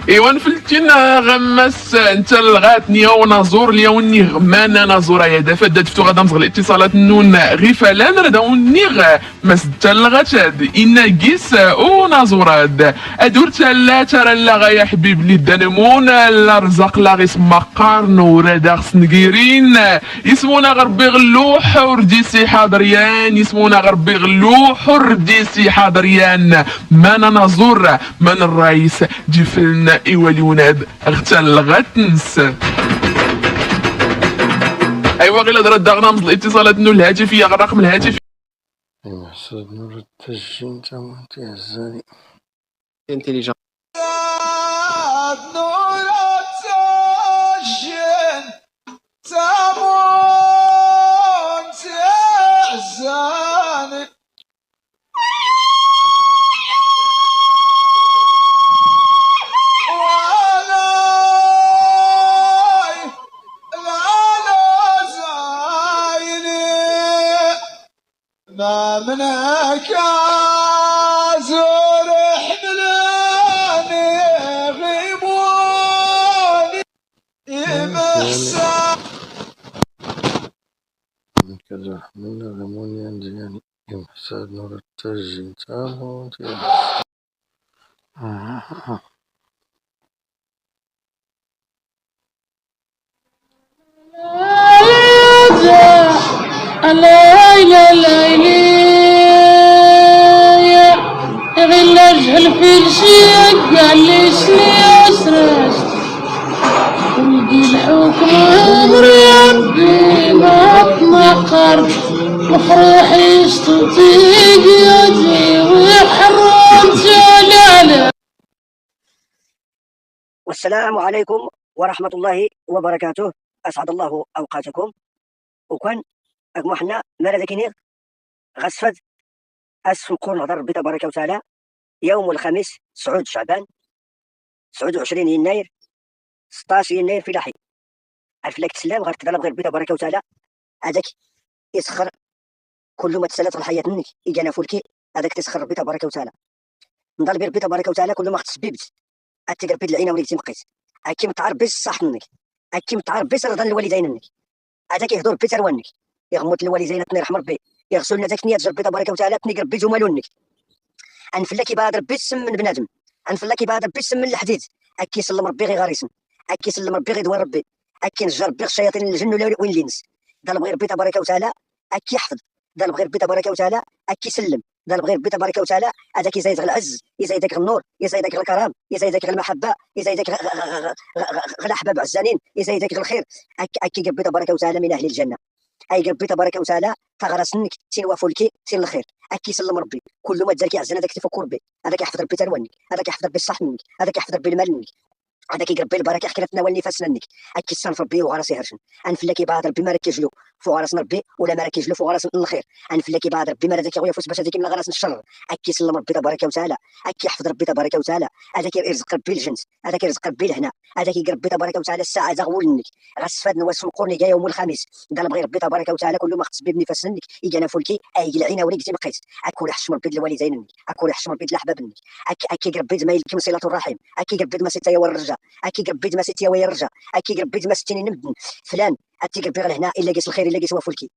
ايوا نفلتينا غمس انت لغاتني ونازور ليا وني غمانا نازورا يا دافا دفتو غادا مزغ الاتصالات نون غي فلان ردا ونيغ مس تلغات إنا جيس ونازوراد ادور تلا ترى لا غا يا حبيب لي دنمون لا رزق لا غيس مقارن وردا خصنقيرين يسمونا غربي غلوح ورديسي حاضريان يسمونا غربي غلوح ورديسي حاضريان مانا نازور من الرئيس جفلنا ايوا الولاد اغتال غتنس. ايوا غير هضره داغنا الاتصالات نو الهاتفيه الرقم الهاتفي محسود نور التجي انت وانت عزاني انتيليجون نور التجين تمون تعزاني ما منك ازور حملاني غيبوني يمسا كذا حملنا غموني عندي محسود نور التجي انت وانت غير جهل في الشيء قال لي شني اسرشت ولقي الحكم امري ربي ما تنقرت وفروحي اشتطي قيادي وحرمت على. والسلام عليكم ورحمة الله وبركاته. أسعد الله أوقاتكم. وكان أجمعنا ماذا كنير غسفد أسفل قرن هضر ربي تبارك وتعالى يوم الخميس 9 شعبان 29 يناير 16 يناير في لاحي عرف لك تسلام غير تضرب غير ربي تبارك وتعالى هذاك يسخر كل ما تسالت الحياة منك يجانا فولكي هذاك تسخر ربي تبارك وتعالى نضل ربي تبارك وتعالى كل ما تسببت أتقرب بيد العين وليك تمقيت أكيم تعرف بس صح منك أكيم تعرف بس رضا الوالدين منك هذاك يهضر بيتر وانك يغموت الوالدين تني رحم ربي يغسلنا ذاك نيات ربي تبارك وتعالى تني ربي جمالونك انفلا كي بعد ربي السم من بنادم انفلا كي بعد ربي السم من الحديد اكي سلم ربي غير غاريسن اكي سلم ربي غير دوار ربي اكي نجر ربي الشياطين الجن ولا وين الانس ضرب غير ربي تبارك وتعالى اكي يحفظ ضرب غير ربي تبارك وتعالى اكي سلم ضرب غير ربي تبارك وتعالى هذاك يزيدك العز يزيدك النور يزيدك الكرام يزيدك المحبه يزيدك الاحباب عزانين يزيدك الخير اكي ربي تبارك وتعالى من اهل الجنه اي ربي تبارك وتعالى تغرسنك تين وفولكي تين الخير اكي سلم ربي كل ما تزكي عزنا هذاك تفكر به هذاك يحفظ ربي تروانك هذاك يحفظ ربي الصح منك هذاك يحفظ ربي المال منك هذاك يقرب البركه حكي تناولني فاسننك اكي صنف ربي وغرس هرشن انفلكي بعد ربي ما ركجلو فوق غرس ربي ولا ما ركجلو فوق غرس الخير انفلكي بعد ربي ما ذاك يفوس باش هذيك من غرس الشر اكي سلم ربي تبارك وتعالى اكي يحفظ ربي تبارك وتعالى هذاك يرزق ربي الجنس هذاك يرزق ربي الهنا هذاك يقرب ربي تبارك وتعالى الساعه غولنك غسفاد نواس مقرني جاي يوم الخميس قال بغي ربي تبارك وتعالى كل ما خص بابني فاسننك يجانا فولكي اي العين وليك تبقيت اكو حشم ربي الوالدين منك اكو حشم ربي الاحباب منك اكي ربي ما يلكم صله الرحم اكي ربي ما ستايا والرجا اكي ربي ما ستيا ويرجع اكي ربي ما ستيني نمدن فلان اتي ربي غير هنا الا قيس الخير الا قيس وفولكي